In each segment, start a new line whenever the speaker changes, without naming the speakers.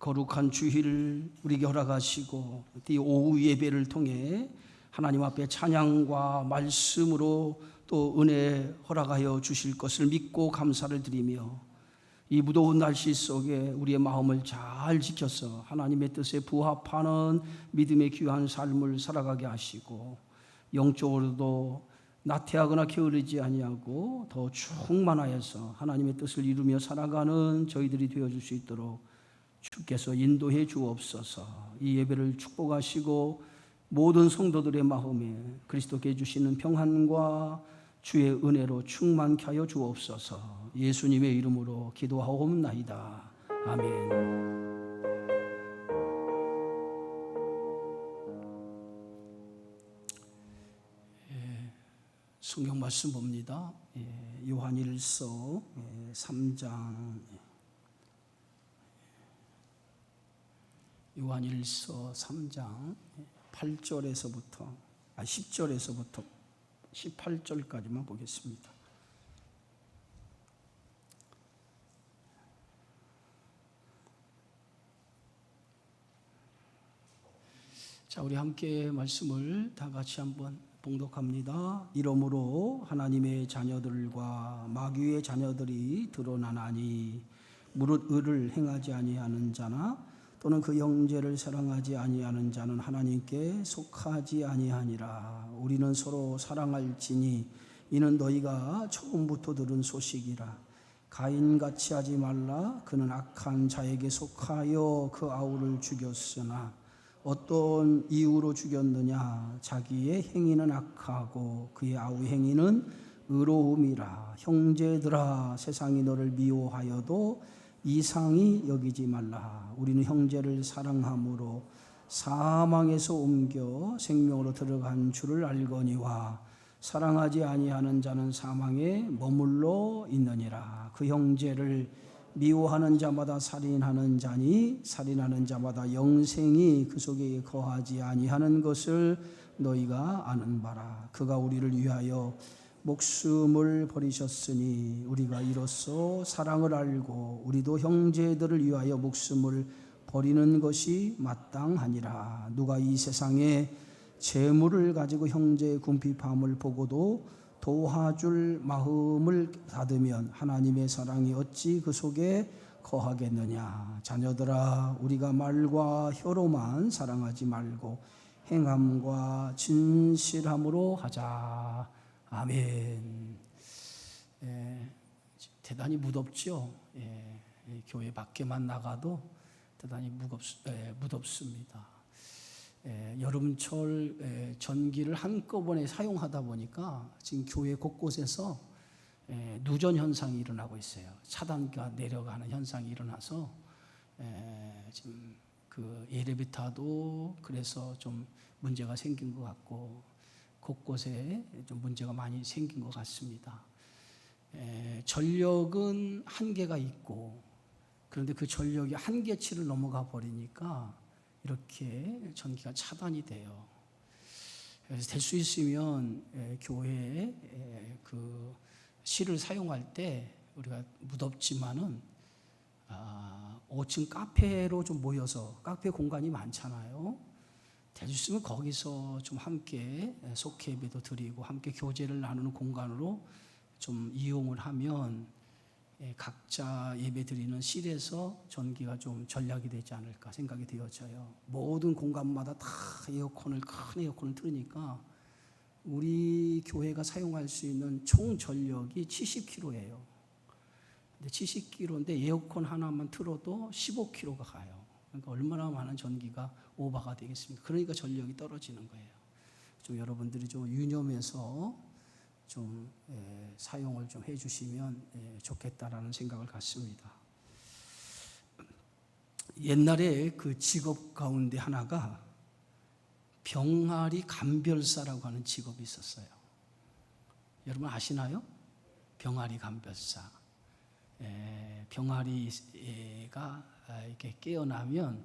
거룩한 주일을 우리에게 허락하시고 이 오후 예배를 통해 하나님 앞에 찬양과 말씀으로 또 은혜 허락하여 주실 것을 믿고 감사를 드리며 이 무더운 날씨 속에 우리의 마음을 잘 지켜서 하나님의 뜻에 부합하는 믿음의 귀한 삶을 살아가게 하시고 영적으로도 나태하거나 게으르지 아니하고 더 충만하여서 하나님의 뜻을 이루며 살아가는 저희들이 되어줄 수 있도록 주께서 인도해 주옵소서. 이 예배를 축복하시고 모든 성도들의 마음에 그리스도께 주시는 평안과 주의 은혜로 충만케 하여 주옵소서. 예수님의 이름으로 기도하옵나이다. 아멘. 성경 말씀 봅니다. 요한일서 3장 요한일서 3장 8절에서부터 10절에서부터 18절까지만 보겠습니다. 자, 우리 함께 말씀을 다 같이 한번 봉독합니다. 이러므로 하나님의 자녀들과 마귀의 자녀들이 드러나나니 무릇 의를 행하지 아니하는 자나 또는 그 형제를 사랑하지 아니하는 자는 하나님께 속하지 아니하니라. 우리는 서로 사랑할지니 이는 너희가 처음부터 들은 소식이라. 가인같이 하지 말라. 그는 악한 자에게 속하여 그 아우를 죽였으나 어떤 이유로 죽였느냐. 자기의 행위는 악하고 그의 아우 행위는 의로움이라. 형제들아, 세상이 너를 미워하여도 이상히 여기지 말라. 우리는 형제를 사랑함으로 사망에서 옮겨 생명으로 들어간 줄을 알거니와 사랑하지 아니하는 자는 사망에 머물러 있느니라. 그 형제를 미워하는 자마다 살인하는 자니 살인하는 자마다 영생이 그 속에 거하지 아니하는 것을 너희가 아는 바라. 그가 우리를 위하여 목숨을 버리셨으니 우리가 이로써 사랑을 알고 우리도 형제들을 위하여 목숨을 버리는 것이 마땅하니라. 누가 이 세상에 재물을 가지고 형제의 궁핍함을 보고도 도와줄 마음을 닫으면 하나님의 사랑이 어찌 그 속에 거하겠느냐. 자녀들아, 우리가 말과 혀로만 사랑하지 말고 행함과 진실함으로 하자. 아멘. 대단히 무덥죠. 교회 밖에만 나가도 대단히 무덥습니다. 여름철 전기를 한꺼번에 사용하다 보니까 지금 교회 곳곳에서 누전 현상이 일어나고 있어요. 차단기가 내려가는 현상이 일어나서 지금 그 엘리베이터도 그래서 좀 문제가 생긴 것 같고 곳곳에 좀 문제가 많이 생긴 것 같습니다. 전력은 한계가 있고 그런데 그 전력이 한계치를 넘어가 버리니까 이렇게 전기가 차단이 돼요. 그래서 될 수 있으면 교회에 그 실을 사용할 때 우리가 무덥지만은 5층 카페로 좀 모여서 카페 공간이 많잖아요. 될 수 있으면 거기서 좀 함께 속회 예배도 드리고 함께 교제를 나누는 공간으로 좀 이용을 하면 각자 예배 드리는 실에서 전기가 좀 절약이 되지 않을까 생각이 되어져요. 모든 공간마다 다 큰 에어컨을 틀으니까 우리 교회가 사용할 수 있는 총 전력이 70kW예요. 근데 70kW인데 에어컨 하나만 틀어도 15kW가 가요. 그러니까 얼마나 많은 전기가 오버가 되겠습니까? 그러니까 전력이 떨어지는 거예요. 좀 여러분들이 좀 유념해서 좀 사용을 좀 해주시면 좋겠다라는 생각을 갖습니다. 옛날에 그 직업 가운데 하나가 병아리 감별사라고 하는 직업이 있었어요. 여러분 아시나요? 병아리 감별사. 병아리가 이렇게 깨어나면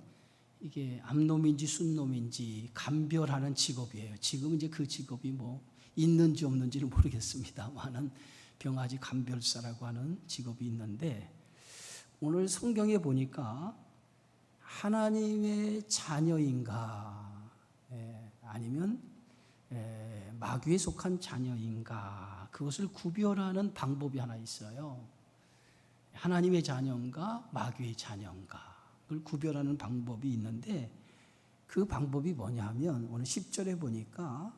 이게 암놈인지 순놈인지 감별하는 직업이에요. 지금 이제 그 직업이 뭐 있는지 없는지는 모르겠습니다만은 병아리 감별사라고 하는 직업이 있는데 오늘 성경에 보니까 하나님의 자녀인가, 아니면 마귀에 속한 자녀인가, 그것을 구별하는 방법이 하나 있어요. 하나님의 자녀인가 마귀의 자녀인가, 그걸 구별하는 방법이 있는데, 그 방법이 뭐냐 하면 오늘 10절에 보니까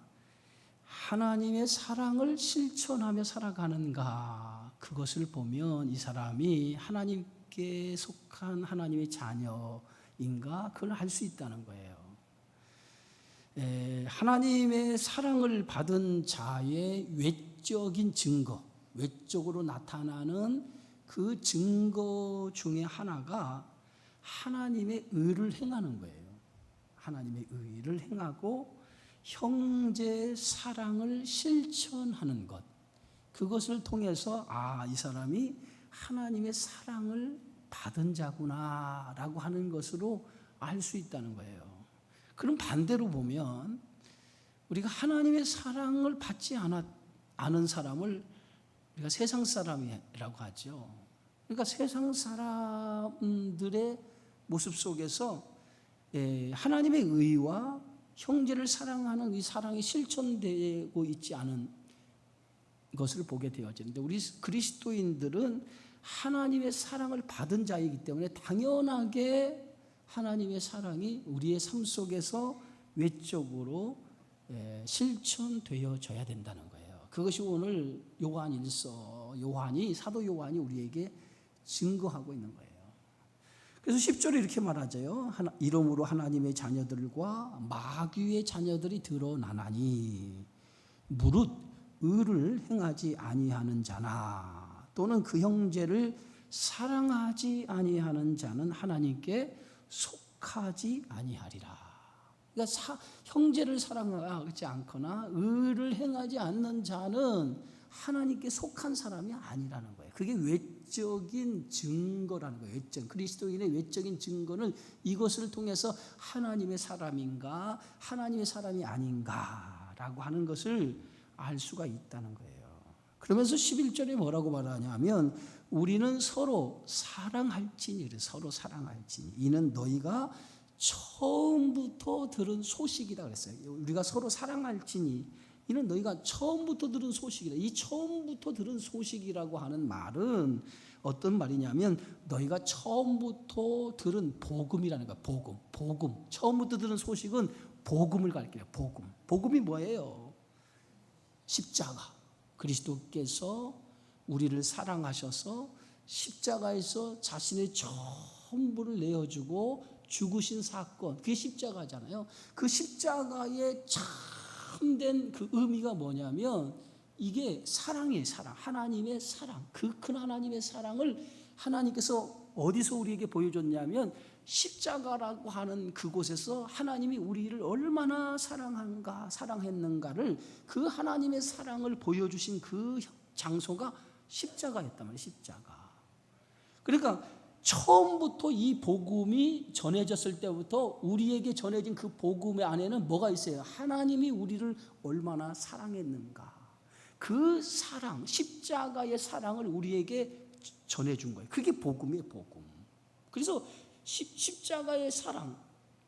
하나님의 사랑을 실천하며 살아가는가, 그것을 보면 이 사람이 하나님께 속한 하나님의 자녀인가, 그걸 알 수 있다는 거예요. 하나님의 사랑을 받은 자의 외적인 증거, 외적으로 나타나는 그 증거 중에 하나가 하나님의 의를 행하는 거예요. 하나님의 의를 행하고 형제 사랑을 실천하는 것, 그것을 통해서 이 사람이 하나님의 사랑을 받은 자구나 라고 하는 것으로 알 수 있다는 거예요. 그럼 반대로 보면 우리가 하나님의 사랑을 받지 않은 사람을 우리가 세상 사람이라고 하죠. 그러니까 세상 사람들의 모습 속에서 하나님의 의와 형제를 사랑하는 이 사랑이 실천되고 있지 않은 것을 보게 되어지는데, 우리 그리스도인들은 하나님의 사랑을 받은 자이기 때문에 당연하게 하나님의 사랑이 우리의 삶 속에서 외적으로 실천되어져야 된다는 거예요. 그것이 오늘 사도 요한이 우리에게 증거하고 있는 거예요. 그래서 10절에 이렇게 말하죠. 이러므로 하나님의 자녀들과 마귀의 자녀들이 드러나나니, 무릇 의를 행하지 아니하는 자나 또는 그 형제를 사랑하지 아니하는 자는 하나님께 속하지 아니하리라. 그러니까 형제를 사랑하지 않거나 의를 행하지 않는 자는 하나님께 속한 사람이 아니라는 거예요. 그게 외적인 증거라는 거예요. 그리스도인의 외적인 증거는 이것을 통해서 하나님의 사람인가 하나님의 사람이 아닌가라고 하는 것을 알 수가 있다는 거예요. 그러면서 11절에 뭐라고 말하냐면, 우리는 서로 사랑할지니, 서로 사랑할지니 이는 너희가 처음부터 들은 소식이다 그랬어요. 우리가 서로 사랑할지니 이는 너희가 처음부터 들은 소식이다. 이 처음부터 들은 소식이라고 하는 말은 어떤 말이냐면, 너희가 처음부터 들은 복음이라는 거야. 복음. 처음부터 들은 소식은 복음을 가리켜요. 복음이 뭐예요? 십자가. 그리스도께서 우리를 사랑하셔서 십자가에서 자신의 전부를 내어주고 죽으신 사건, 그게 십자가잖아요. 그 십자가의 참된 그 의미가 뭐냐면, 이게 사랑이에요. 사랑. 하나님의 사랑. 그 큰 하나님의 사랑을 하나님께서 어디서 우리에게 보여줬냐면, 십자가라고 하는 그곳에서 하나님이 우리를 얼마나 사랑했는가를, 그 하나님의 사랑을 보여주신 그 장소가 십자가였단 말이에요. 십자가. 그러니까 처음부터 이 복음이 전해졌을 때부터 우리에게 전해진 그 복음의 안에는 뭐가 있어요? 하나님이 우리를 얼마나 사랑했는가, 그 사랑, 십자가의 사랑을 우리에게 전해준 거예요. 그게 복음이에요. 복음. 그래서 십자가의 사랑,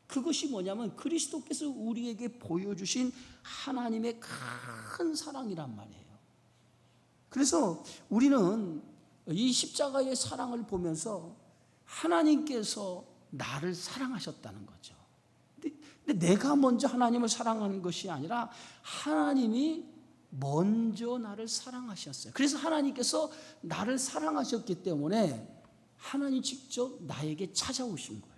그것이 뭐냐면 그리스도께서 우리에게 보여주신 하나님의 큰 사랑이란 말이에요. 그래서 우리는 이 십자가의 사랑을 보면서 하나님께서 나를 사랑하셨다는 거죠. 근데 내가 먼저 하나님을 사랑하는 것이 아니라 하나님이 먼저 나를 사랑하셨어요. 그래서 하나님께서 나를 사랑하셨기 때문에 하나님 직접 나에게 찾아오신 거예요.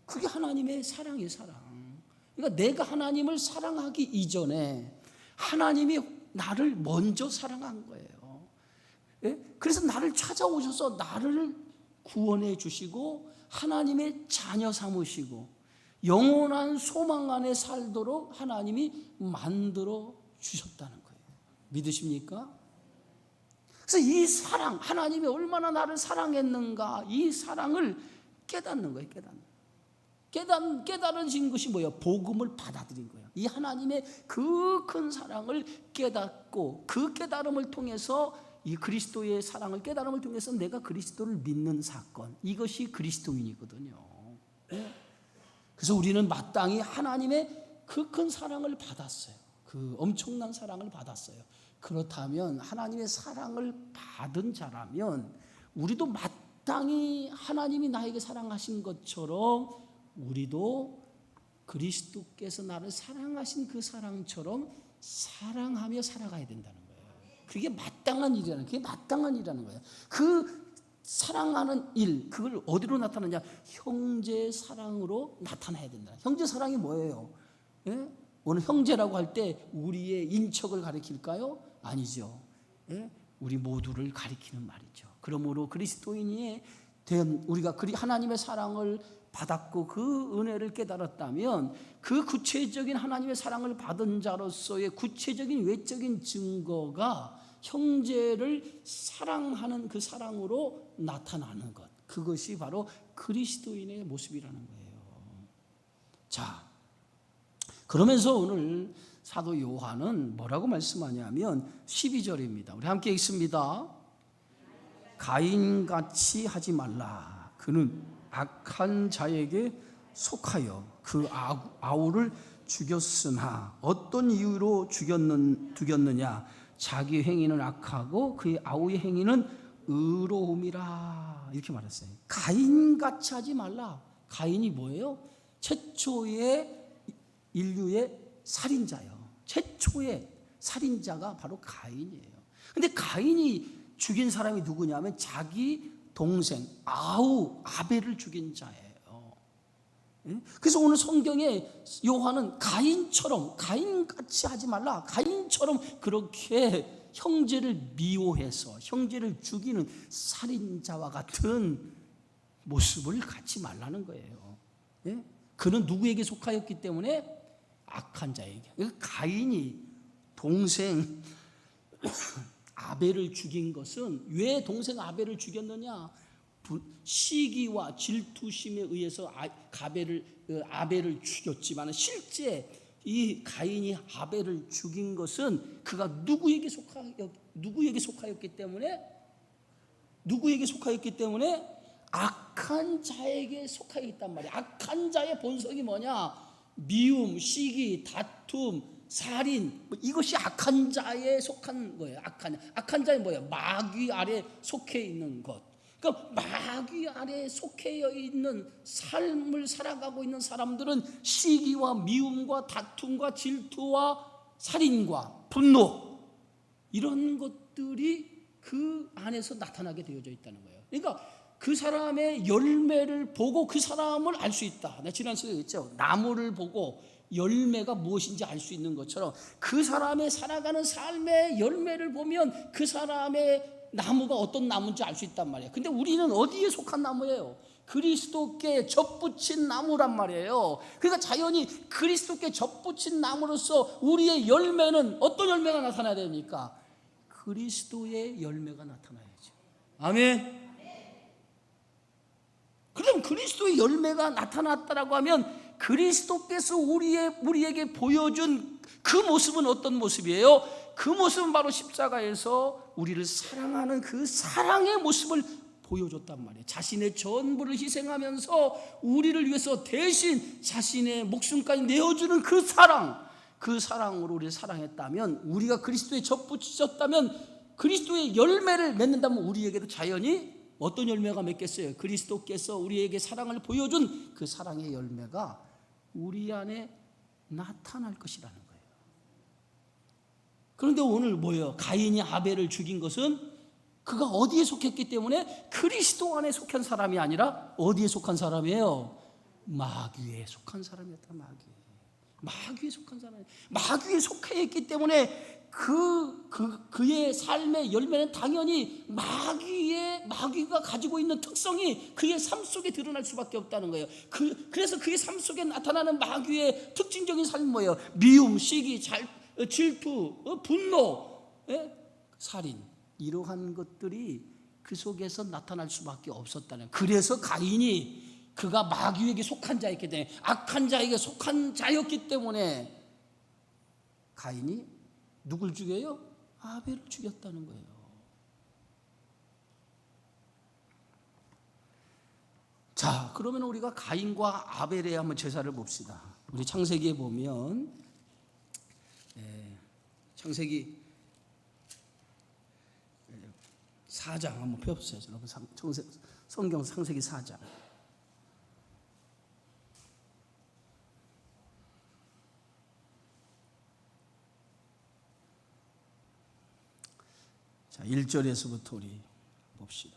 그게 하나님의 사랑이에요. 사랑. 그러니까 내가 하나님을 사랑하기 이전에 하나님이 나를 먼저 사랑한 거예요. 그래서 나를 찾아오셔서 나를 구원해 주시고 하나님의 자녀 삼으시고 영원한 소망 안에 살도록 하나님이 만들어 주셨다는 거예요. 믿으십니까? 그래서 이 사랑, 하나님이 얼마나 나를 사랑했는가, 이 사랑을 깨닫는 거예요. 깨달아진 것이 뭐예요? 복음을 받아들인 거예요. 이 하나님의 그 큰 사랑을 깨닫고, 그 깨달음을 통해서, 이 그리스도의 사랑을 깨달음을 통해서 내가 그리스도를 믿는 사건, 이것이 그리스도인이거든요. 그래서 우리는 마땅히 하나님의 그 큰 사랑을 받았어요. 그 엄청난 사랑을 받았어요. 그렇다면 하나님의 사랑을 받은 자라면 우리도 마땅히 하나님이 나에게 사랑하신 것처럼 우리도 그리스도께서 나를 사랑하신 그 사랑처럼 사랑하며 살아가야 된다는 거예요. 그게 마땅한 일이라는, 그게 마땅한 일이라는 거예요. 그 사랑하는 일, 그걸 어디로 나타나냐? 형제 사랑으로 나타나야 된다. 형제 사랑이 뭐예요? 예? 오늘 형제라고 할 때 우리의 인척을 가리킬까요? 아니죠. 예? 우리 모두를 가리키는 말이죠. 그러므로 그리스도인이 된 우리가 하나님의 사랑을 받았고 그 은혜를 깨달았다면 그 구체적인 하나님의 사랑을 받은 자로서의 구체적인 외적인 증거가 형제를 사랑하는 그 사랑으로 나타나는 것, 그것이 바로 그리스도인의 모습이라는 거예요. 자, 그러면서 오늘 사도 요한은 뭐라고 말씀하냐면 12절입니다. 우리 함께 읽습니다. 가인같이 하지 말라. 그는 악한 자에게 속하여 그 아우를 죽였으나 어떤 이유로 죽였느냐? 자기 행위는 악하고 그의 아우의 행위는 의로움이라. 이렇게 말했어요. 가인같이 하지 말라. 가인이 뭐예요? 최초의 인류의 살인자예요. 최초의 살인자가 바로 가인이에요. 근데 가인이 죽인 사람이 누구냐면 자기 동생 아벨을 죽인 자예요. 그래서 오늘 성경에 요한은 가인같이 하지 말라. 가인처럼 그렇게 형제를 미워해서 형제를 죽이는 살인자와 같은 모습을 갖지 말라는 거예요. 그는 누구에게 속하였기 때문에? 악한 자에게. 가인이 동생 아벨을 죽인 것은 왜 동생 아벨을 죽였느냐? 시기와 질투심에 의해서 아벨을 죽였지만 실제 이 가인이 아벨을 죽인 것은 그가 누구에게 속하였기 때문에 악한 자에게 속하여 있단 말이에요. 악한 자의 본성이 뭐냐? 미움, 시기, 다툼, 살인, 이것이 악한 자에 속한 거예요. 악한 자는 뭐예요? 마귀 아래 속해 있는 것. 그러니까 마귀 아래 속해 있는 삶을 살아가고 있는 사람들은 시기와 미움과 다툼과 질투와 살인과 분노, 이런 것들이 그 안에서 나타나게 되어져 있다는 거예요. 그러니까 그 사람의 열매를 보고 그 사람을 알 수 있다. 내가 지난 시간에 했죠. 나무를 보고 열매가 무엇인지 알 수 있는 것처럼 그 사람의 살아가는 삶의 열매를 보면 그 사람의 나무가 어떤 나무인지 알 수 있단 말이에요. 근데 우리는 어디에 속한 나무예요? 그리스도께 접붙인 나무란 말이에요. 그러니까 자연히 그리스도께 접붙인 나무로서 우리의 열매는 어떤 열매가 나타나야 됩니까? 그리스도의 열매가 나타나야죠. 아멘. 그럼 그리스도의 열매가 나타났다라고 하면 그리스도께서 우리에게 보여준 그 모습은 어떤 모습이에요? 그 모습은 바로 십자가에서 우리를 사랑하는 그 사랑의 모습을 보여줬단 말이에요. 자신의 전부를 희생하면서 우리를 위해서 대신 자신의 목숨까지 내어주는 그 사랑으로 우리를 사랑했다면, 우리가 그리스도에 접붙였다면, 그리스도의 열매를 맺는다면 우리에게도 자연히 어떤 열매가 맺겠어요? 그리스도께서 우리에게 사랑을 보여준 그 사랑의 열매가 우리 안에 나타날 것이라는 거예요. 그런데 오늘 뭐예요? 가인이 아벨을 죽인 것은 그가 어디에 속했기 때문에 그리스도 안에 속한 사람이 아니라 어디에 속한 사람이에요? 마귀에 속한 사람이었다. 마귀에 속한 사람. 마귀에 속해 있기 때문에 그의 삶의 열매는 당연히 마귀가 가지고 있는 특성이 그의 삶 속에 드러날 수밖에 없다는 거예요. 그래서 그의 삶 속에 나타나는 마귀의 특징적인 삶이 뭐예요? 미움, 시기, 질투, 분노, 살인, 이러한 것들이 그 속에서 나타날 수밖에 없었다는 거예요. 그래서 가인이 그가 마귀에게 속한 자였기 때문에, 악한 자에게 속한 자였기 때문에 가인이 누굴 죽여요? 아벨을 죽였다는 거예요. 자, 그러면 우리가 가인과 아벨의 한번 제사를 봅시다. 우리 창세기에 보면 창세기 4장 한번 펴보세요. 여러분, 성경 창세기 4장. 자, 1절에서부터 우리 봅시다.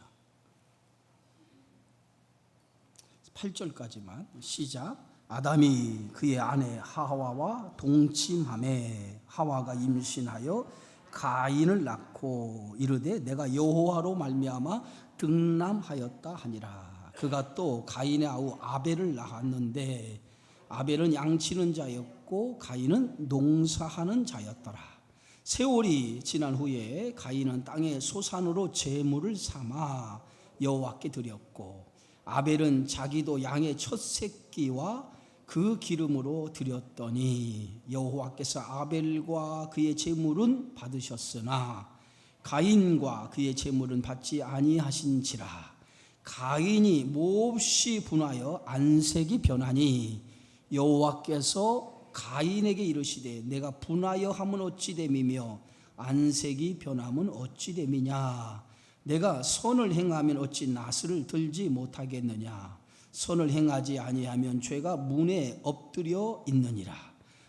8절까지만 시작. 아담이 그의 아내 하와와 동침하매 하와가 임신하여 가인을 낳고 이르되 내가 여호와로 말미암아 등남하였다 하니라. 그가 또 가인의 아우 아벨을 낳았는데 아벨은 양치는 자였고 가인은 농사하는 자였더라. 세월이 지난 후에 가인은 땅의 소산으로 제물을 삼아 여호와께 드렸고 아벨은 자기도 양의 첫 새끼와 그 기름으로 드렸더니 여호와께서 아벨과 그의 제물은 받으셨으나 가인과 그의 제물은 받지 아니하신지라. 가인이 몹시 분하여 안색이 변하니 여호와께서 가인에게 이르시되 내가 분하여 함은 어찌 됨이며 안색이 변함은 어찌 됨이냐. 내가 선을 행하면 어찌 나스를 들지 못하겠느냐. 선을 행하지 아니하면 죄가 문에 엎드려 있느니라.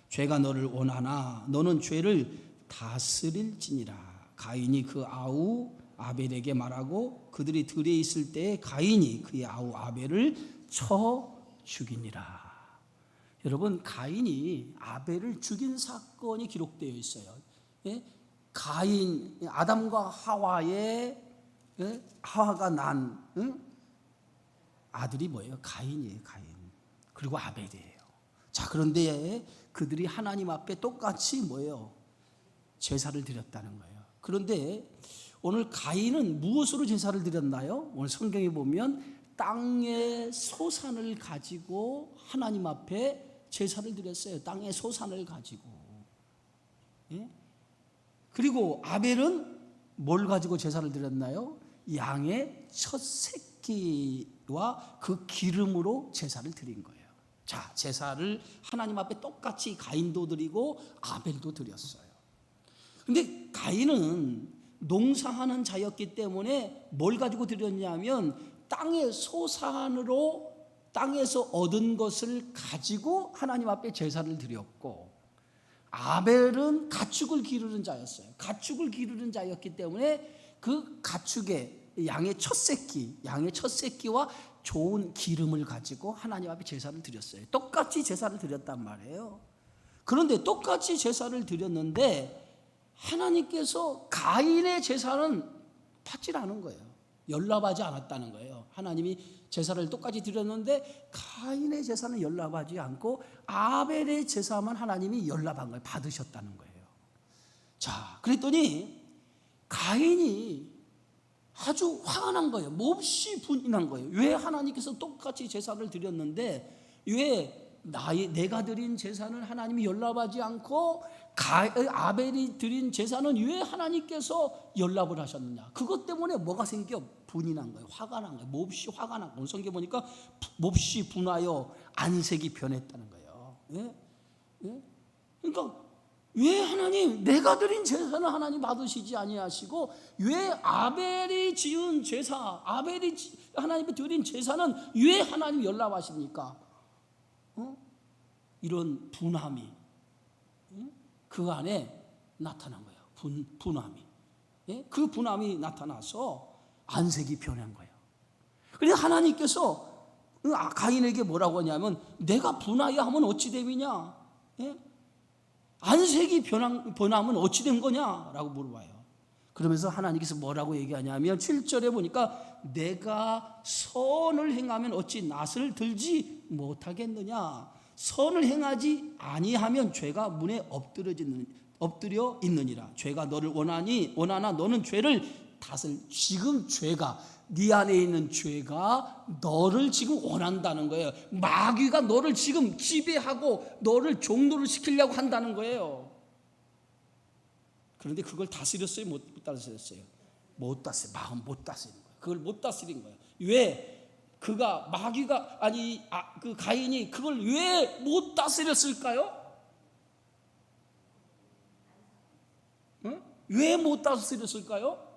죄가 너를 원하나 너는 죄를 다스릴지니라. 가인이 그 아우 아벨에게 말하고 그들이 들에 있을 때에 가인이 그의 아우 아벨을 쳐 죽이니라. 여러분, 가인이 아벨을 죽인 사건이 기록되어 있어요. 가인, 아담과 하와의 하와가 난 아들이 뭐예요? 가인이에요. 가인. 그리고 아벨이에요. 자, 그런데 그들이 하나님 앞에 똑같이 뭐예요? 제사를 드렸다는 거예요. 그런데 오늘 가인은 무엇으로 제사를 드렸나요? 오늘 성경에 보면 땅의 소산을 가지고 하나님 앞에 제사를 드렸어요. 땅의 소산을 가지고. 그리고 아벨은 뭘 가지고 제사를 드렸나요? 양의 첫 새끼와 그 기름으로 제사를 드린 거예요. 자, 제사를 하나님 앞에 똑같이 가인도 드리고 아벨도 드렸어요. 근데 가인은 농사하는 자였기 때문에 뭘 가지고 드렸냐면 땅의 소산으로 땅에서 얻은 것을 가지고 하나님 앞에 제사를 드렸고, 아벨은 가축을 기르는 자였어요. 가축을 기르는 자였기 때문에 그 가축의 양의 첫 새끼와 좋은 기름을 가지고 하나님 앞에 제사를 드렸어요. 똑같이 제사를 드렸단 말이에요. 그런데 똑같이 제사를 드렸는데 하나님께서 가인의 제사는 받지 않은 거예요. 연락하지 않았다는 거예요. 하나님이 제사를 똑같이 드렸는데 가인의 제사는 연락하지 않고 아벨의 제사만 하나님이 연락한 거예요. 받으셨다는 거예요. 자, 그랬더니 가인이 아주 화가 난 거예요. 몹시 분이 난 거예요. 왜 하나님께서 똑같이 제사를 드렸는데 왜 내가 드린 제사는 하나님이 연락하지 않고 아벨이 드린 제사는 왜 하나님께서 연락을 하셨느냐. 그것 때문에 뭐가 생겨? 분이 난 거예요. 화가 난 거예요. 몹시 화가 난 거예요. 성경 보니까 몹시 분하여 안색이 변했다는 거예요. 그러니까 왜 하나님, 내가 드린 제사는 하나님 받으시지 아니하시고 왜 아벨이 지은 제사, 아벨이 하나님께 드린 제사는 왜 하나님 연락하십니까? 이런 분함이 그 안에 나타난 거예요. 분함이. 그 분함이 나타나서 안색이 변한 거예요. 그래서 하나님께서 가인에게 뭐라고 하냐면 내가 분하여 하면 어찌 됨이냐? 안색이 변하면 어찌 된 거냐라고 물어봐요. 그러면서 하나님께서 뭐라고 얘기하냐면 7절에 보니까 내가 선을 행하면 어찌 낫을 들지 못하겠느냐. 선을 행하지 아니하면 죄가 문에 엎드려 있느니라. 죄가 너를 원하나 너는 죄를 지금 죄가 네 안에 있는 죄가 너를 지금 원한다는 거예요. 마귀가 너를 지금 지배하고 너를 종노를 시키려고 한다는 거예요. 그런데 그걸 다스렸어요? 못 다스렸어요? 못 다스려요. 마음 못 다스린 거예요. 그걸 못 다스린 거예요. 왜? 그가 마귀가 그 가인이 그걸 왜 못 다스렸을까요? 왜 못 다스렸을까요?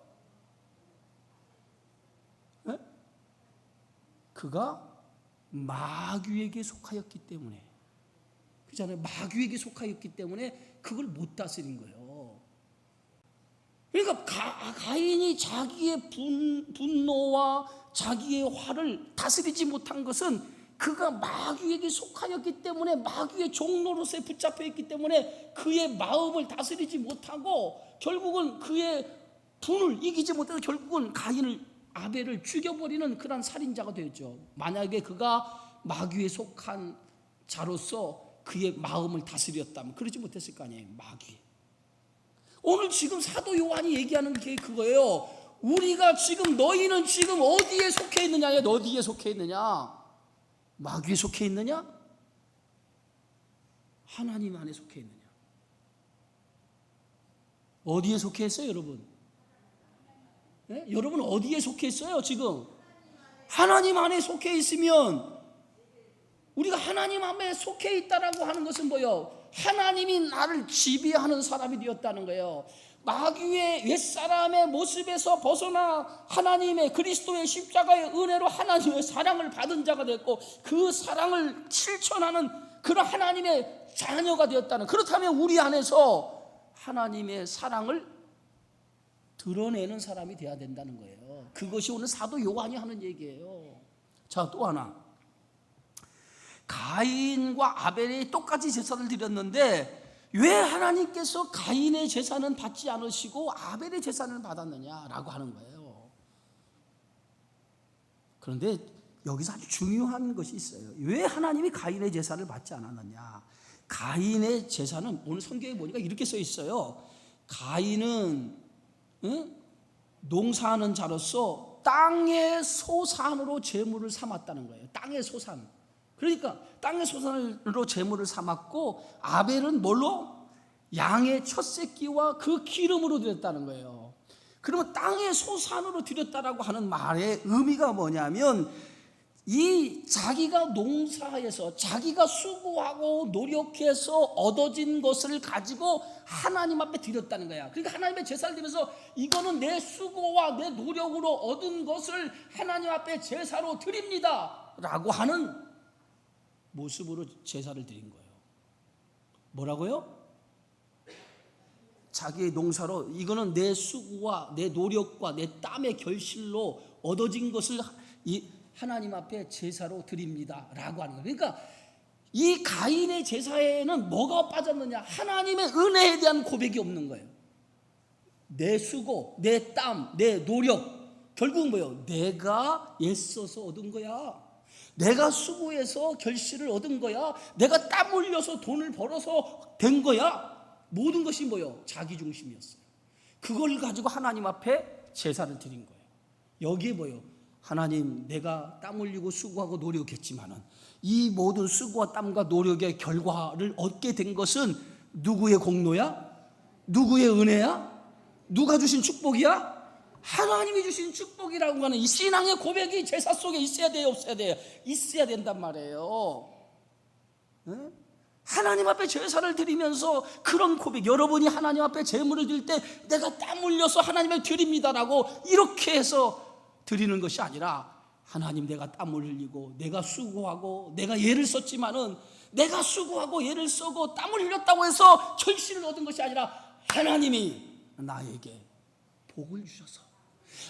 그가 마귀에게 속하였기 때문에, 그렇잖아요. 마귀에게 속하였기 때문에 그걸 못 다스린 거예요. 그러니까 가인이 자기의 분노와 자기의 화를 다스리지 못한 것은 그가 마귀에게 속하였기 때문에, 마귀의 종로로서 붙잡혀 있기 때문에 그의 마음을 다스리지 못하고 결국은 그의 분을 이기지 못해서 결국은 아벨을 죽여버리는 그런 살인자가 되었죠. 만약에 그가 마귀에 속한 자로서 그의 마음을 다스렸다면 그러지 못했을 거 아니에요. 마귀. 오늘 지금 사도 요한이 얘기하는 게 그거예요. 우리가 지금, 너희는 지금 어디에 속해 있느냐? 어디에 속해 있느냐? 마귀에 속해 있느냐? 하나님 안에 속해 있느냐? 어디에 속해 있어요, 여러분? 네? 여러분 어디에 속해 있어요, 지금? 하나님 안에 속해 있으면, 우리가 하나님 안에 속해 있다라고 하는 것은 뭐예요? 하나님이 나를 지배하는 사람이 되었다는 거예요. 마귀의 옛사람의 모습에서 벗어나 하나님의 그리스도의 십자가의 은혜로 하나님의 사랑을 받은 자가 됐고, 그 사랑을 실천하는 그런 하나님의 자녀가 되었다는, 그렇다면 우리 안에서 하나님의 사랑을 드러내는 사람이 되어야 된다는 거예요. 그것이 오늘 사도 요한이 하는 얘기예요. 자, 또 하나, 가인과 아벨이 똑같이 제사를 드렸는데 왜 하나님께서 가인의 제사는 받지 않으시고 아벨의 제사는 받았느냐라고 하는 거예요. 그런데 여기서 아주 중요한 것이 있어요. 왜 하나님이 가인의 제사를 받지 않았느냐? 가인의 제사는 오늘 성경에 보니까 이렇게 써 있어요. 가인은 농사하는 자로서 땅의 소산으로 제물을 삼았다는 거예요. 땅의 소산. 그러니까 땅의 소산으로 제물을 삼았고, 아벨은 뭘로? 양의 첫 새끼와 그 기름으로 드렸다는 거예요. 그러면 땅의 소산으로 드렸다라고 하는 말의 의미가 뭐냐면, 이 자기가 농사해서 자기가 수고하고 노력해서 얻어진 것을 가지고 하나님 앞에 드렸다는 거야. 그러니까 하나님의 제사를 드리면서 이거는 내 수고와 내 노력으로 얻은 것을 하나님 앞에 제사로 드립니다 라고 하는 모습으로 제사를 드린 거예요. 뭐라고요? 자기의 농사로, 이거는 내 수고와 내 노력과 내 땀의 결실로 얻어진 것을 하나님 앞에 제사로 드립니다 라고 하는 거예요. 그러니까 이 가인의 제사에는 뭐가 빠졌느냐? 하나님의 은혜에 대한 고백이 없는 거예요. 내 수고, 내 땀, 내 노력, 결국은 뭐예요? 내가 애써서 얻은 거야. 내가 수고해서 결실을 얻은 거야. 내가 땀 흘려서 돈을 벌어서 된 거야. 모든 것이 뭐예요? 자기 중심이었어요. 그걸 가지고 하나님 앞에 제사를 드린 거예요. 여기에 뭐예요? 하나님, 내가 땀 흘리고 수고하고 노력했지만은 이 모든 수고와 땀과 노력의 결과를 얻게 된 것은 누구의 공로야? 누구의 은혜야? 누가 주신 축복이야? 하나님이 주신 축복이라고 하는 이 신앙의 고백이 제사 속에 있어야 돼요, 없어야 돼요? 있어야 된단 말이에요. 네? 하나님 앞에 제사를 드리면서 그런 고백, 여러분이 하나님 앞에 제물을 드릴 때 내가 땀 흘려서 하나님을 드립니다라고 이렇게 해서 드리는 것이 아니라, 하나님, 내가 땀을 흘리고 내가 수고하고 내가 애를 썼지만은, 내가 수고하고 애를 쓰고 땀을 흘렸다고 해서 결실을 얻은 것이 아니라 하나님이 나에게 복을 주셔서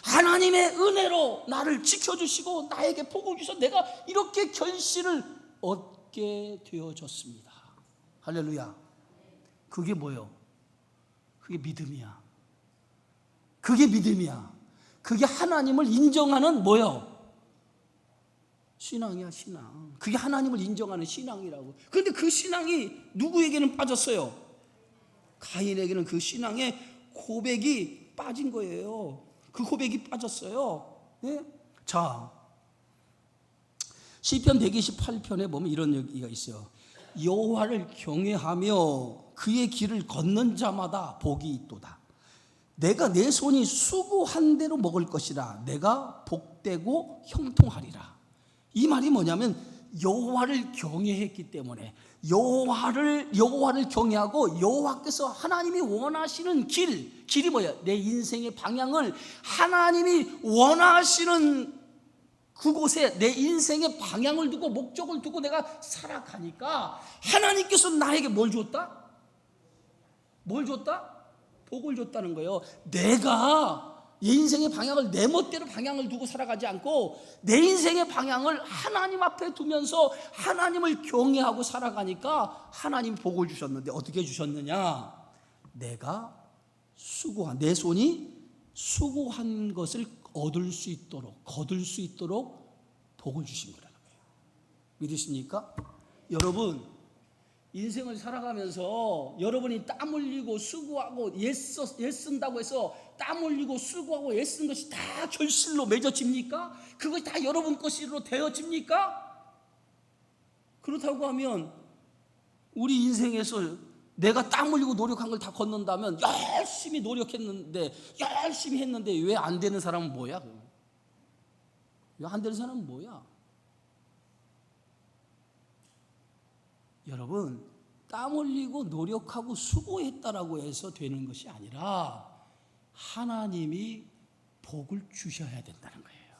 하나님의 은혜로 나를 지켜주시고 나에게 복을 주셔서 내가 이렇게 결실을 얻게 되어졌습니다. 할렐루야. 그게 뭐예요? 그게 믿음이야. 그게 믿음이야. 그게 하나님을 인정하는 뭐예요? 신앙이야, 신앙. 그게 하나님을 인정하는 신앙이라고. 그런데 그 신앙이 누구에게는 빠졌어요? 가인에게는 그 신앙의 고백이 빠진 거예요. 그 고백이 빠졌어요. 네? 자, 시편 128편에 보면 이런 얘기가 있어요. 여호와를 경외하며 그의 길을 걷는 자마다 복이 있도다. 내가 내 손이 수고한 대로 먹을 것이라. 내가 복되고 형통하리라. 이 말이 뭐냐면 여호와를 경외했기 때문에 여호와를 경외하고 여호와께서 하나님이 원하시는 길이 뭐야? 내 인생의 방향을 하나님이 원하시는 그곳에 내 인생의 방향을 두고 목적을 두고 내가 살아가니까 하나님께서 나에게 뭘 줬다? 뭘 줬다? 복을 줬다는 거예요. 내가 내 인생의 방향을 내 멋대로 방향을 두고 살아가지 않고 내 인생의 방향을 하나님 앞에 두면서 하나님을 경외하고 살아가니까 하나님 복을 주셨는데 어떻게 주셨느냐? 내가 수고한 내 손이 수고한 것을 거둘 수 있도록 복을 주신 거라는 거예요. 믿으십니까? 여러분, 인생을 살아가면서 여러분이 땀 흘리고 수고하고 애쓴다고 해서 땀 흘리고 수고하고 애쓴 것이 다 결실로 맺어집니까? 그것이 다 여러분 것으로 되어집니까? 그렇다고 하면 우리 인생에서 내가 땀 흘리고 노력한 걸 다 걷는다면 열심히 노력했는데 열심히 했는데 왜 안 되는 사람은 뭐야? 왜 안 되는 사람은 뭐야? 여러분, 땀 흘리고 노력하고 수고했다라고 해서 되는 것이 아니라 하나님이 복을 주셔야 된다는 거예요.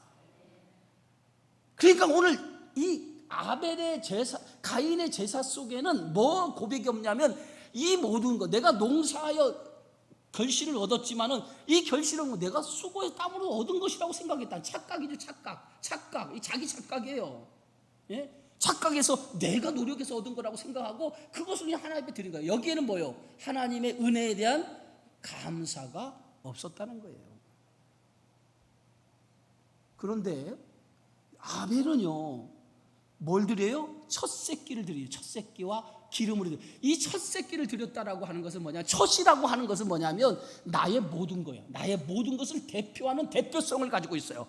그러니까 오늘 이 아벨의 제사, 가인의 제사 속에는 뭐 고백이 없냐면 이 모든 것, 내가 농사하여 결실을 얻었지만은 이 결실은 내가 수고의 땀으로 얻은 것이라고 생각했다. 착각이죠, 착각. 이 자기 착각이에요. 예? 착각해서 내가 노력해서 얻은 거라고 생각하고 그것을 그냥 하나님 앞에 드린 거예요. 여기에는 뭐예요? 하나님의 은혜에 대한 감사가 없었다는 거예요. 그런데 아벨은요, 뭘 드려요? 첫 새끼를 드려요. 첫 새끼와 기름을 드려요. 이 첫 새끼를 드렸다라고 하는 것은 뭐냐? 첫이라고 하는 것은 뭐냐면 나의 모든 거예요. 나의 모든 것을 대표하는 대표성을 가지고 있어요.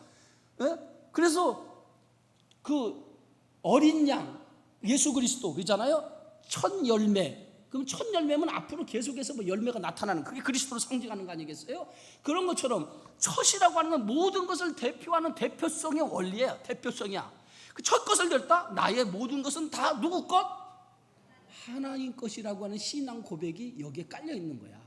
예? 그래서 그 어린 양 예수 그리스도 그러잖아요. 첫 열매. 그럼 첫 열매면 앞으로 계속해서 뭐 열매가 나타나는 그게 그리스도를 상징하는 거 아니겠어요? 그런 것처럼 첫이라고 하는 건 모든 것을 대표하는 대표성의 원리예요. 대표성이야. 그 첫 것을 들었다. 나의 모든 것은 다 누구 것? 하나님 것이라고 하는 신앙 고백이 여기에 깔려 있는 거야.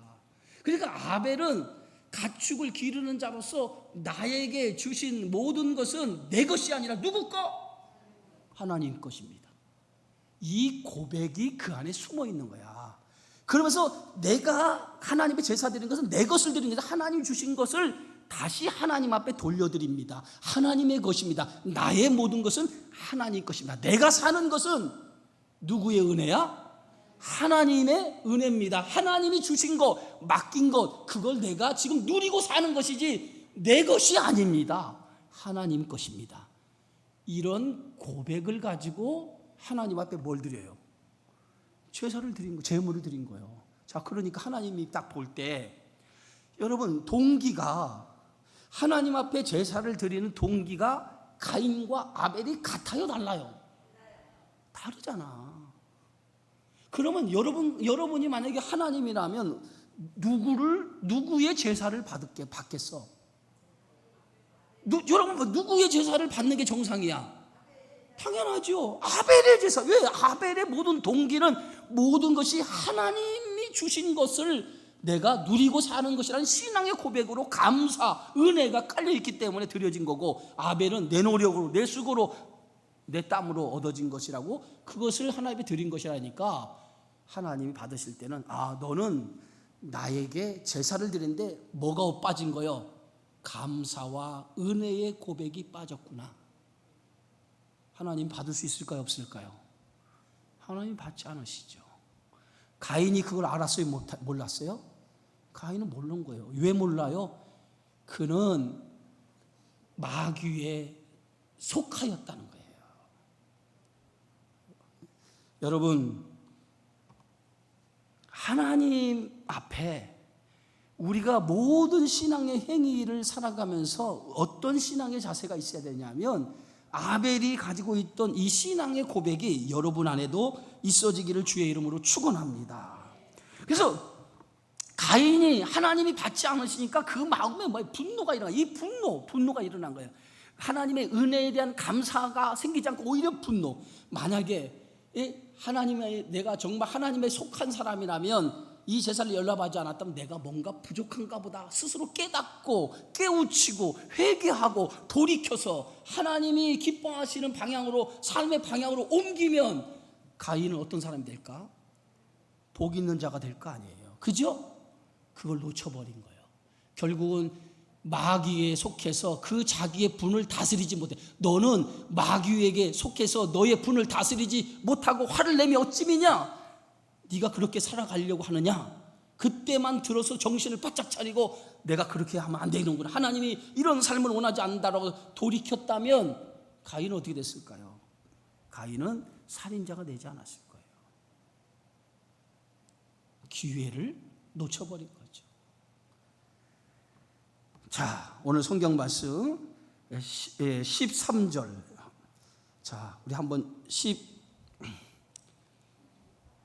그러니까 아벨은 가축을 기르는 자로서 나에게 주신 모든 것은 내 것이 아니라 누구 것? 하나님 것입니다. 이 고백이 그 안에 숨어 있는 거야. 그러면서 내가 하나님의 제사 드리는 것은 내 것을 드리는 것은 하나님 주신 것을 다시 하나님 앞에 돌려드립니다. 하나님의 것입니다. 나의 모든 것은 하나님 것입니다. 내가 사는 것은 누구의 은혜야? 하나님의 은혜입니다. 하나님이 주신 것, 맡긴 것, 그걸 내가 지금 누리고 사는 것이지 내 것이 아닙니다. 하나님 것입니다. 이런 고백을 가지고 하나님 앞에 뭘 드려요? 제사를 드린 거, 제물을 드린 거예요. 자, 그러니까 하나님이 딱 볼 때 여러분 동기가 하나님 앞에 제사를 드리는 동기가 가인과 아벨이 같아요, 달라요? 다르잖아. 그러면 여러분이 만약에 하나님이라면 누구의 제사를 받겠어? 여러분, 누구의 제사를 받는 게 정상이야? 당연하죠. 아벨의 제사. 왜? 아벨의 모든 동기는 모든 것이 하나님이 주신 것을 내가 누리고 사는 것이라는 신앙의 고백으로 감사, 은혜가 깔려있기 때문에 드려진 거고, 아벨은 내 노력으로, 내 수고로, 내 땀으로 얻어진 것이라고 그것을 하나님께 드린 것이라니까 하나님이 받으실 때는 너는 나에게 제사를 드리는데 뭐가 빠진 거요? 감사와 은혜의 고백이 빠졌구나. 하나님 받을 수 있을까요? 없을까요? 하나님 받지 않으시죠. 가인이 그걸 알았어요? 몰랐어요? 가인은 모르는 거예요. 왜 몰라요? 그는 마귀에 속하였다는 거예요. 여러분, 하나님 앞에 우리가 모든 신앙의 행위를 살아가면서 어떤 신앙의 자세가 있어야 되냐면 아벨이 가지고 있던 이 신앙의 고백이 여러분 안에도 있어지기를 주의 이름으로 축원합니다. 그래서 가인이 하나님이 받지 않으시니까 그 마음에 분노가 일어나. 이 분노가 일어난 거예요. 하나님의 은혜에 대한 감사가 생기지 않고 오히려 분노. 만약에 하나님의, 내가 정말 하나님에 속한 사람이라면 이 제사를 연락하지 않았다면 내가 뭔가 부족한가 보다 스스로 깨닫고 깨우치고 회개하고 돌이켜서 하나님이 기뻐하시는 방향으로, 삶의 방향으로 옮기면 가인은 어떤 사람이 될까? 복 있는 자가 될 거 아니에요. 그죠? 그걸 놓쳐버린 거예요. 결국은 마귀에 속해서 그 자기의 분을 다스리지 못해. 너는 마귀에게 속해서 너의 분을 다스리지 못하고 화를 내면 어찌미냐? 네가 그렇게 살아가려고 하느냐? 그때만 들어서 정신을 바짝 차리고 내가 그렇게 하면 안 되는구나, 하나님이 이런 삶을 원하지 않는다라고 돌이켰다면 가인은 어떻게 됐을까요? 가인은 살인자가 되지 않았을 거예요. 기회를 놓쳐버린 거죠. 자, 오늘 성경 말씀 13절. 자, 우리 한번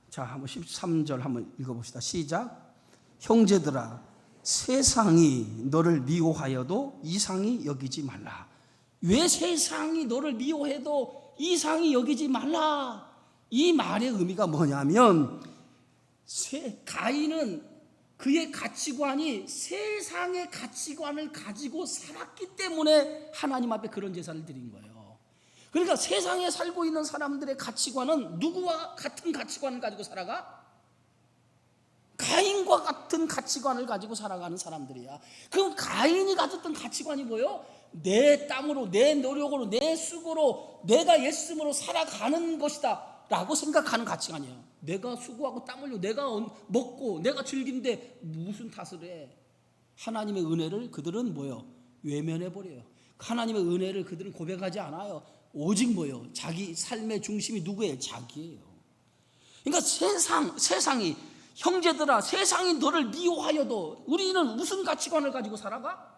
13절 한번 읽어봅시다. 시작. 형제들아, 세상이 너를 미워하여도 이상히 여기지 말라. 왜 세상이 너를 미워해도 이상히 여기지 말라? 이 말의 의미가 뭐냐면, 가인은 그의 가치관이 세상의 가치관을 가지고 살았기 때문에 하나님 앞에 그런 제사를 드린 거예요. 그러니까 세상에 살고 있는 사람들의 가치관은 누구와 같은 가치관을 가지고 살아가? 가인과 같은 가치관을 가지고 살아가는 사람들이야. 그럼 가인이 가졌던 가치관이 뭐예요? 내 땀으로, 내 노력으로, 내 수고로, 내가 예수님으로 살아가는 것이다 라고 생각하는 가치관이에요. 내가 수고하고 땀 흘려, 내가 먹고, 내가 즐긴데 무슨 탓을 해? 하나님의 은혜를 그들은 뭐예요? 외면해버려요. 하나님의 은혜를 그들은 고백하지 않아요. 오직 뭐예요? 자기 삶의 중심이 누구예요? 자기예요. 그러니까 세상이, 형제들아, 세상이 너를 미워하여도, 우리는 무슨 가치관을 가지고 살아가?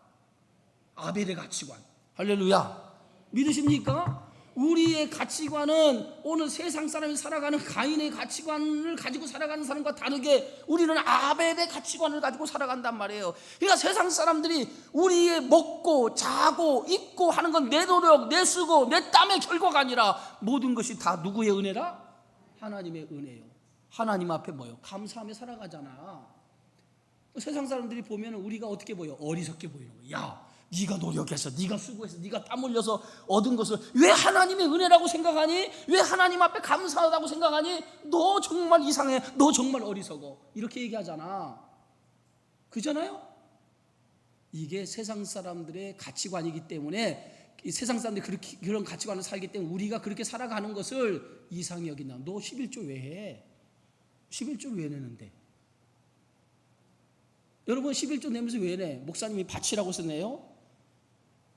아벨의 가치관. 할렐루야. 믿으십니까? 우리의 가치관은 오늘 세상 사람이 살아가는 가인의 가치관을 가지고 살아가는 사람과 다르게 우리는 아벨의 가치관을 가지고 살아간단 말이에요. 그러니까 세상 사람들이 우리의 먹고 자고 입고 하는 건 내 노력, 내 수고, 내 땀의 결과가 아니라 모든 것이 다 누구의 은혜라? 하나님의 은혜예요. 하나님 앞에 뭐예요? 감사하며 살아가잖아. 세상 사람들이 보면 우리가 어떻게 보여? 어리석게 보이는 거예요. 야, 네가 노력해서, 네가 수고해서, 네가 땀 흘려서 얻은 것을 왜 하나님의 은혜라고 생각하니? 왜 하나님 앞에 감사하다고 생각하니? 너 정말 이상해, 너 정말 어리석어, 이렇게 얘기하잖아. 그잖아요? 이게 세상 사람들의 가치관이기 때문에, 세상 사람들이 그런 가치관을 살기 때문에 우리가 그렇게 살아가는 것을 이상히 여긴다. 너 11조 왜 해? 11조를 왜 내는데? 여러분 11조 내면서 왜 내? 목사님이 바치라고 해서 내요?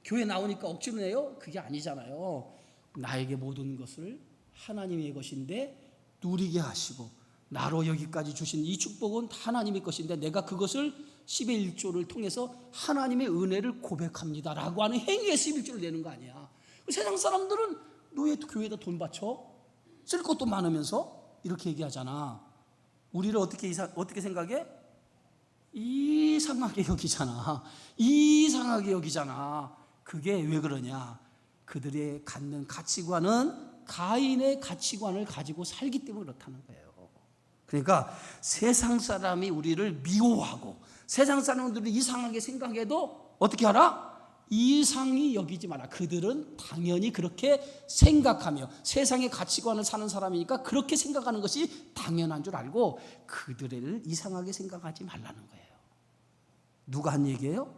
교회 나오니까 억지로 내요? 그게 아니잖아요. 나에게 모든 것을 하나님의 것인데 누리게 하시고 나로 여기까지 주신 이 축복은 하나님의 것인데 내가 그것을 11조를 통해서 하나님의 은혜를 고백합니다 라고 하는 행위에 11조를 내는 거 아니야. 세상 사람들은 너 왜 교회에다 돈 바쳐? 쓸 것도 많으면서 이렇게 얘기하잖아. 우리를 어떻게 생각해? 이상하게 여기잖아. 이상하게 여기잖아. 그게 왜 그러냐? 그들의 갖는 가치관은 가인의 가치관을 가지고 살기 때문에 그렇다는 거예요. 그러니까 세상 사람이 우리를 미워하고 세상 사람들이 이상하게 생각해도 어떻게 하라? 이상히 여기지 마라. 그들은 당연히 그렇게 생각하며 세상의 가치관을 사는 사람이니까 그렇게 생각하는 것이 당연한 줄 알고 그들을 이상하게 생각하지 말라는 거예요. 누가 한 얘기예요?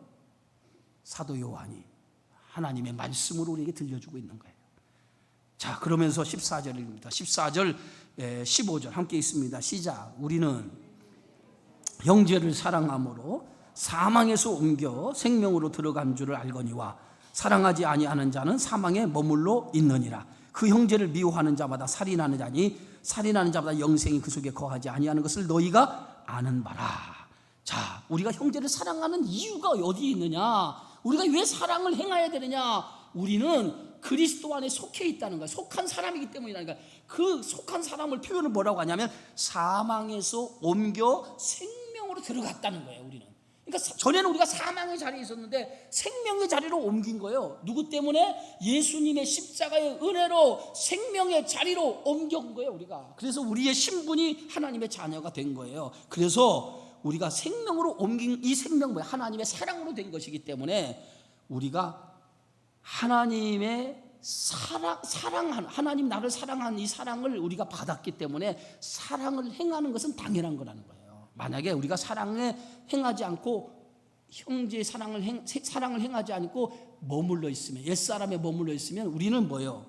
사도 요한이 하나님의 말씀으로 우리에게 들려주고 있는 거예요. 자, 그러면서 14절 읽습니다. 14절 15절 함께 있습니다. 시작. 우리는 형제를 사랑함으로 사망에서 옮겨 생명으로 들어간 줄을 알거니와 사랑하지 아니하는 자는 사망에 머물러 있느니라. 그 형제를 미워하는 자마다 살인하는 자니 살인하는 자마다 영생이 그 속에 거하지 아니하는 것을 너희가 아는 바라. 자, 우리가 형제를 사랑하는 이유가 어디에 있느냐? 우리가 왜 사랑을 행해야 되느냐? 우리는 그리스도 안에 속해 있다는 거야. 속한 사람이기 때문이라니까. 그 속한 사람을 표현을 뭐라고 하냐면 사망에서 옮겨 생명으로 들어갔다는 거예요. 우리는. 그러니까 전에는 우리가 사망의 자리에 있었는데 생명의 자리로 옮긴 거예요. 누구 때문에? 예수님의 십자가의 은혜로 생명의 자리로 옮겨온 거예요, 우리가. 그래서 우리의 신분이 하나님의 자녀가 된 거예요. 그래서 우리가 생명으로 옮긴 이 생명, 하나님의 사랑으로 된 것이기 때문에 우리가 하나님의 하나님 나를 사랑한 이 사랑을 우리가 받았기 때문에 사랑을 행하는 것은 당연한 거라는 거예요. 만약에 우리가 사랑에 행하지 않고 형제의 사랑을 행하지 않고 머물러 있으면, 옛사람에 머물러 있으면 우리는 뭐예요?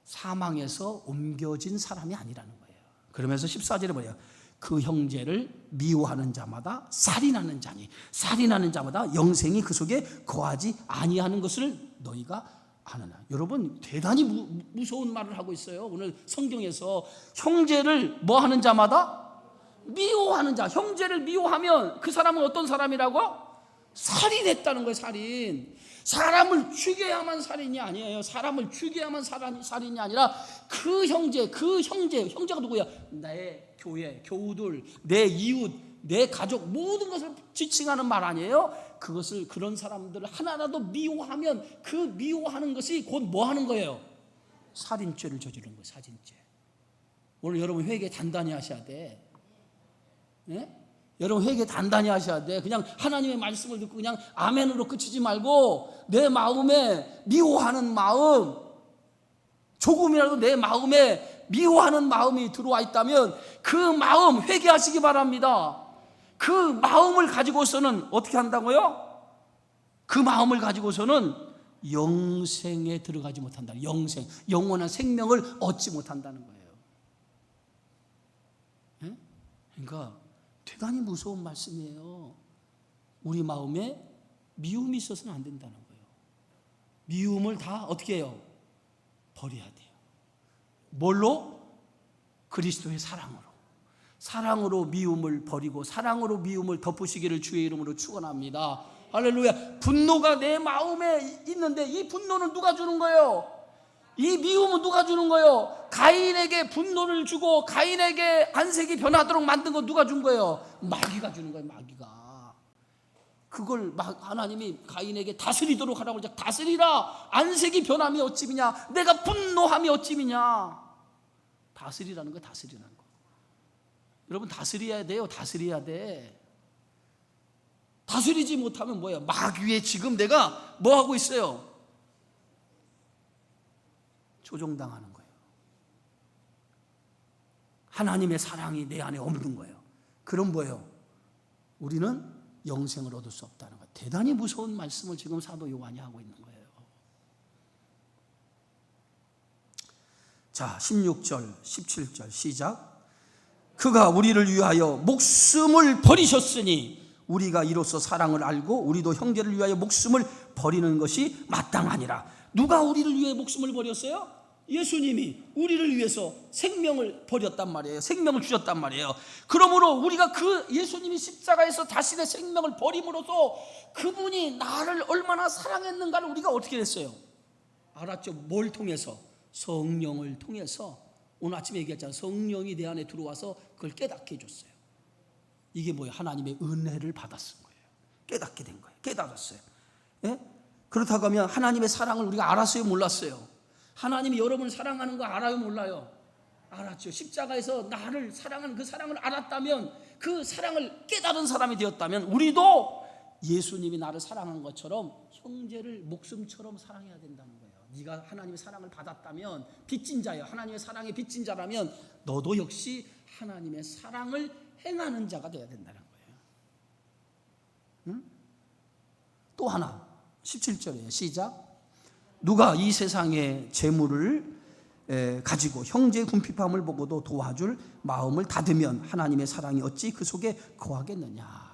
사망에서 옮겨진 사람이 아니라는 거예요. 그러면서 14절에 뭐예요? 그 형제를 미워하는 자마다 살인하는 자니 살인하는 자마다 영생이 그 속에 거하지 아니하는 것을 너희가 아느냐. 여러분, 대단히 무서운 말을 하고 있어요. 오늘 성경에서 형제를 뭐 하는 자마다 미워하는 자, 형제를 미워하면 그 사람은 어떤 사람이라고? 살인했다는 거예요. 살인. 사람을 죽여야만 살인이 아니에요. 사람을 죽여야만 살인이 아니라 그 형제가 누구야? 내 교회, 교우들, 내 이웃, 내 가족, 모든 것을 지칭하는 말 아니에요? 그런 사람들을 하나라도 미워하면 그 미워하는 것이 곧 뭐 하는 거예요? 살인죄를 저지른 거예요. 살인죄. 오늘 여러분 회개 단단히 하셔야 돼. 네? 여러분 회개 단단히 하셔야 돼. 그냥 하나님의 말씀을 듣고 그냥 아멘으로 그치지 말고 내 마음에 미워하는 마음, 조금이라도 내 마음에 미워하는 마음이 들어와 있다면 그 마음 회개하시기 바랍니다. 그 마음을 가지고서는 어떻게 한다고요? 그 마음을 가지고서는 영생에 들어가지 못한다. 영원한 생명을 얻지 못한다는 거예요. 네? 그러니까 대단히 무서운 말씀이에요. 우리 마음에 미움이 있어서는 안 된다는 거예요. 미움을 다 어떻게 해요? 버려야 돼요. 뭘로? 그리스도의 사랑으로 미움을 버리고 사랑으로 미움을 덮으시기를 주의 이름으로 축원합니다. 할렐루야. 분노가 내 마음에 있는데 이 분노는 누가 주는 거예요? 이 미움은 누가 주는 거예요? 가인에게 분노를 주고 가인에게 안색이 변하도록 만든 건 누가 준 거예요? 마귀가 주는 거예요. 마귀가. 그걸 하나님이 가인에게 다스리도록 하라고 그러자. 다스리라. 안색이 변함이 어찌미냐? 내가 분노함이 어찌미냐? 다스리라는 거예요. 다스리라는 거. 여러분 다스려야 돼요. 다스려야 돼. 다스리지 못하면 뭐예요? 마귀에 지금 내가 뭐 하고 있어요? 조종당하는 거예요. 하나님의 사랑이 내 안에 없는 거예요. 그럼 뭐예요? 우리는 영생을 얻을 수 없다는 거예요. 대단히 무서운 말씀을 지금 사도 요한이 하고 있는 거예요. 자, 16절, 17절 시작. 그가 우리를 위하여 목숨을 버리셨으니 우리가 이로써 사랑을 알고 우리도 형제를 위하여 목숨을 버리는 것이 마땅하니라. 누가 우리를 위해 목숨을 버렸어요? 예수님이 우리를 위해서 생명을 버렸단 말이에요. 생명을 주셨단 말이에요. 그러므로 우리가 그 예수님이 십자가에서 자신의 생명을 버림으로써 그분이 나를 얼마나 사랑했는가를 우리가 어떻게 했어요? 알았죠? 뭘 통해서? 성령을 통해서. 오늘 아침에 얘기했잖아요. 성령이 내 안에 들어와서 그걸 깨닫게 해줬어요. 이게 뭐예요? 하나님의 은혜를 받았은 거예요. 깨닫게 된 거예요. 깨달았어요. 예? 그렇다고 하면 하나님의 사랑을 우리가 알았어요? 몰랐어요? 하나님이 여러분을 사랑하는 거 알아요? 몰라요? 알았죠. 십자가에서 나를 사랑하는 그 사랑을 알았다면, 그 사랑을 깨달은 사람이 되었다면 우리도 예수님이 나를 사랑한 것처럼 형제를 목숨처럼 사랑해야 된다는 거예요. 네가 하나님의 사랑을 받았다면, 빚진 자예요. 하나님의 사랑에 빚진 자라면 너도 역시 하나님의 사랑을 행하는 자가 되어야 된다는 거예요. 응? 또 하나 17절이에요. 시작. 누가 이 세상의 재물을 가지고 형제의 궁핍함을 보고도 도와줄 마음을 닫으면 하나님의 사랑이 어찌 그 속에 거하겠느냐.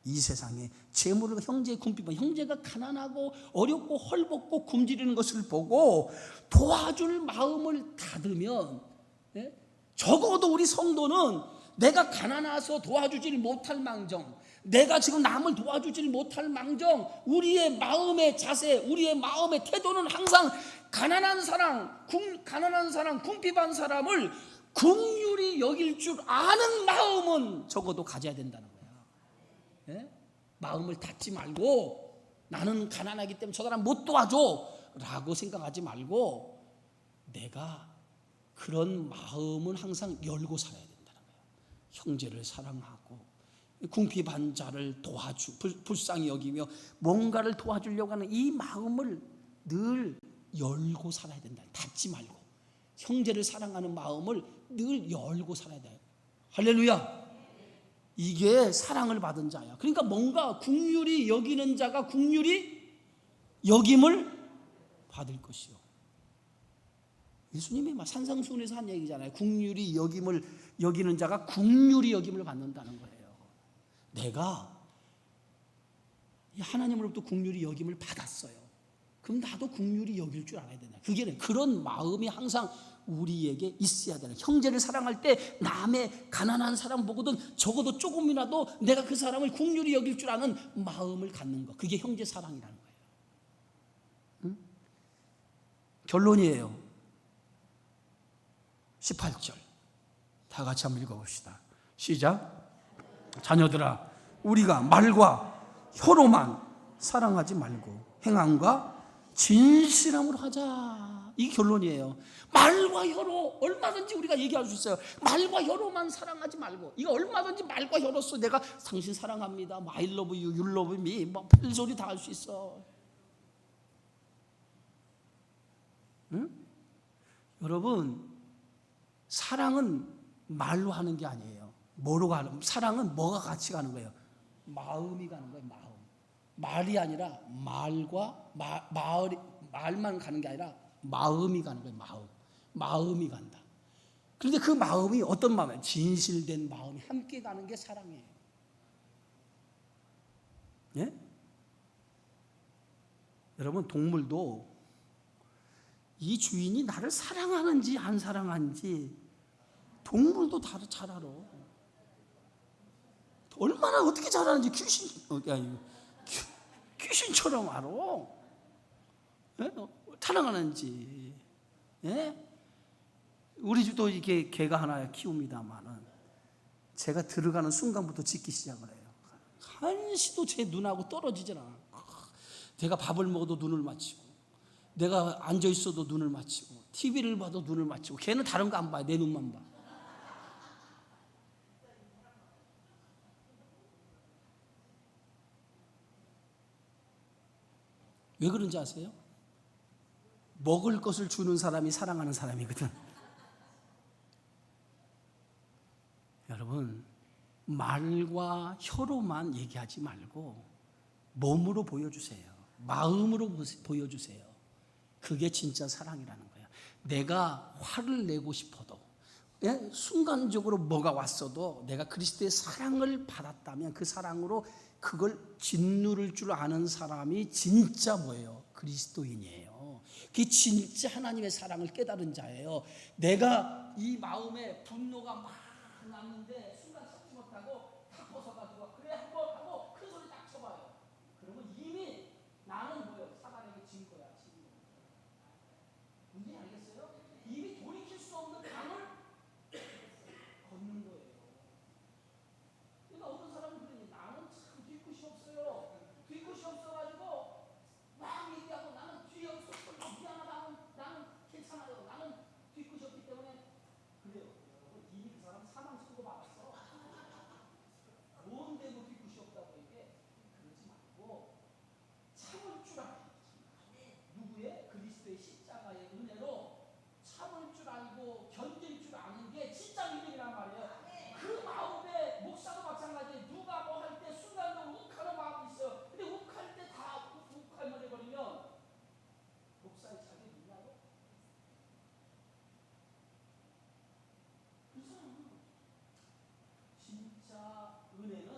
이 세상의 재물을, 형제의 궁핍함, 형제가 가난하고 어렵고 헐벗고 굶주리는 것을 보고 도와줄 마음을 닫으면, 적어도 우리 성도는 내가 가난해서 도와주질 못할 망정, 내가 지금 남을 도와주질 못할 망정, 우리의 마음의 자세, 우리의 마음의 태도는 항상 가난한 사람, 궁핍한 사람을 긍휼히 여길 줄 아는 마음은 적어도 가져야 된다는 거야. 예? 마음을 닫지 말고 나는 가난하기 때문에 저 사람 못 도와줘 라고 생각하지 말고 내가 그런 마음은 항상 열고 살아야 된다는 거예요. 형제를 사랑하고 궁핍한 자를 불쌍히 여기며 뭔가를 도와주려고 하는 이 마음을 늘 열고 살아야 된다. 닫지 말고 형제를 사랑하는 마음을 늘 열고 살아야 돼요. 할렐루야. 이게 사랑을 받은 자야. 그러니까 뭔가 긍휼히 여기는 자가 긍휼히 여김을 받을 것이요. 예수님이 산상수훈에서 한 얘기잖아요. 긍휼히 여기는 자가 긍휼히 여김을 받는다는 거예요. 내가 하나님으로부터 긍휼히 여김을 받았어요. 그럼 나도 긍휼히 여길 줄 알아야 된다. 그런 마음이 항상 우리에게 있어야 되는. 형제를 사랑할 때 남의 가난한 사람 보고든 적어도 조금이라도 내가 그 사람을 긍휼히 여길 줄 아는 마음을 갖는 것. 그게 형제 사랑이라는 거예요. 응? 결론이에요. 18절 다 같이 한번 읽어봅시다. 시작. 자녀들아, 우리가 말과 혀로만 사랑하지 말고 행함과 진실함으로 하자. 이게 결론이에요. 말과 혀로 얼마든지 우리가 얘기할 수 있어요. 말과 혀로만 사랑하지 말고, 이거 얼마든지 말과 혀로서 내가 당신 사랑합니다, I love you, you love me, 별소리 다 할 수 있어. 응? 여러분, 사랑은 말로 하는 게 아니에요. 뭐로 가는? 사랑은 뭐가 같이 가는 거예요? 마음이 가는 거예요. 마음. 말이 아니라 말만 가는 게 아니라 마음이 가는 거예요. 마음이 간다. 그런데 그 마음이 어떤 마음이에요? 진실된 마음이 함께 가는 게 사랑이에요. 예? 여러분, 동물도 이 주인이 나를 사랑하는지 안 사랑하는지 동물도 다들 잘 알아. 얼마나 어떻게 잘하는지 귀신처럼 알아. 예? 사랑하는지. 예? 우리 집도 이렇게 개가 하나 키웁니다만은 제가 들어가는 순간부터 짖기 시작을 해요. 한시도 제 눈하고 떨어지질 않아. 내가 밥을 먹어도 눈을 맞추고, 내가 앉아 있어도 눈을 맞추고, TV를 봐도 눈을 맞추고. 걔는 다른 거 안 봐요. 내 눈만 봐. 왜 그런지 아세요? 먹을 것을 주는 사람이 사랑하는 사람이거든. 여러분, 말과 혀로만 얘기하지 말고 몸으로 보여주세요. 마음으로 보여주세요. 그게 진짜 사랑이라는 거예요. 내가 화를 내고 싶어도, 예? 순간적으로 뭐가 왔어도 내가 그리스도의 사랑을 받았다면 그 사랑으로 그걸 짓누를 줄 아는 사람이 진짜 뭐예요? 그리스도인이에요. 그게 진짜 하나님의 사랑을 깨달은 자예요. 내가 이 마음에 분노가 막 났는데 순간 참지 못하고 탁 벗어가지고 그래 한번 하고 큰 소리 딱 쳐봐요. 그러면 이미 나는 뭐예요? 사단에게 진 거야. 문제 알겠어요? 이미 돌이킬 수 없는 강을 걷는 거예요. 그러니까 어떤 사람은 그러니 나는 참 뒤끝이 없어요. 뒤끝이 없어가지고 막 얘기하고 나는 뒤에 없어. 미안하다. 나는 괜찮아요. 나는 뒤끝이 없기 때문에 그래요. 이미 그 사람 사망 선고 받았어. 뭔데 뭐 뒤끝이 없다고 얘기해. 그러지 말고 참을 줄 알아요. 누구의? 그리스도의 십자가의 은혜로 참을 줄 알고 견딜 줄 아는 게 진짜 믿음이란 말이에요. 그 마음에 목사도 마찬가지예요. 누가 뭐 할 때 순간적으로 욱하는 마음이 있어요. 근데 욱할 때 다 욱할만 해버리면 목사의 자격이 있나요? 그렇잖아요. 진짜 은혜는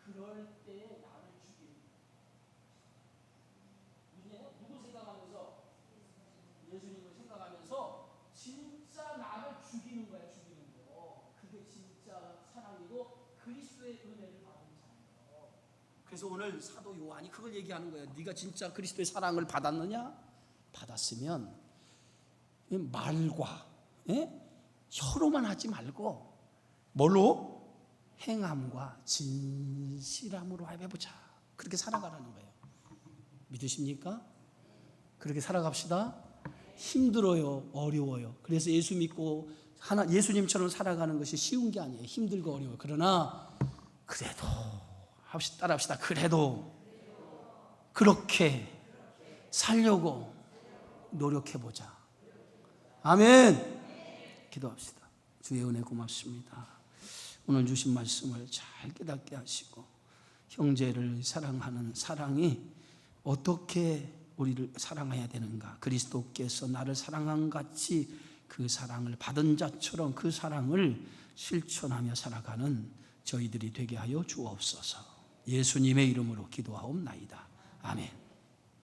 그럴 때 나를 죽이는 거예요. 누구 생각하면서? 예수님을 생각하면서 진짜 나를 죽이는 거야. 죽이는 거. 그게 진짜 사랑이고 그리스도의 은혜를 받은 자예요. 그래서 오늘 사도 요한이 그걸 얘기하는 거예요. 네가 진짜 그리스도의 사랑을 받았느냐? 받았으면 말과 혀로만 하지 말고 뭘로? 행함과 진실함으로 해보자. 그렇게 살아가라는 거예요. 믿으십니까? 그렇게 살아갑시다. 힘들어요, 어려워요. 그래서 예수 믿고 예수님처럼 살아가는 것이 쉬운 게 아니에요. 힘들고 어려워요. 그러나 그래도 따라합시다. 그래도 그렇게 살려고 노력해보자. 아멘. 기도합시다. 주의 은혜 고맙습니다. 오늘 주신 말씀을 잘 깨닫게 하시고 형제를 사랑하는 사랑이 어떻게 우리를 사랑해야 되는가, 그리스도께서 나를 사랑한 같이 그 사랑을 받은 자처럼 그 사랑을 실천하며 살아가는 저희들이 되게 하여 주옵소서. 예수님의 이름으로 기도하옵나이다. 아멘.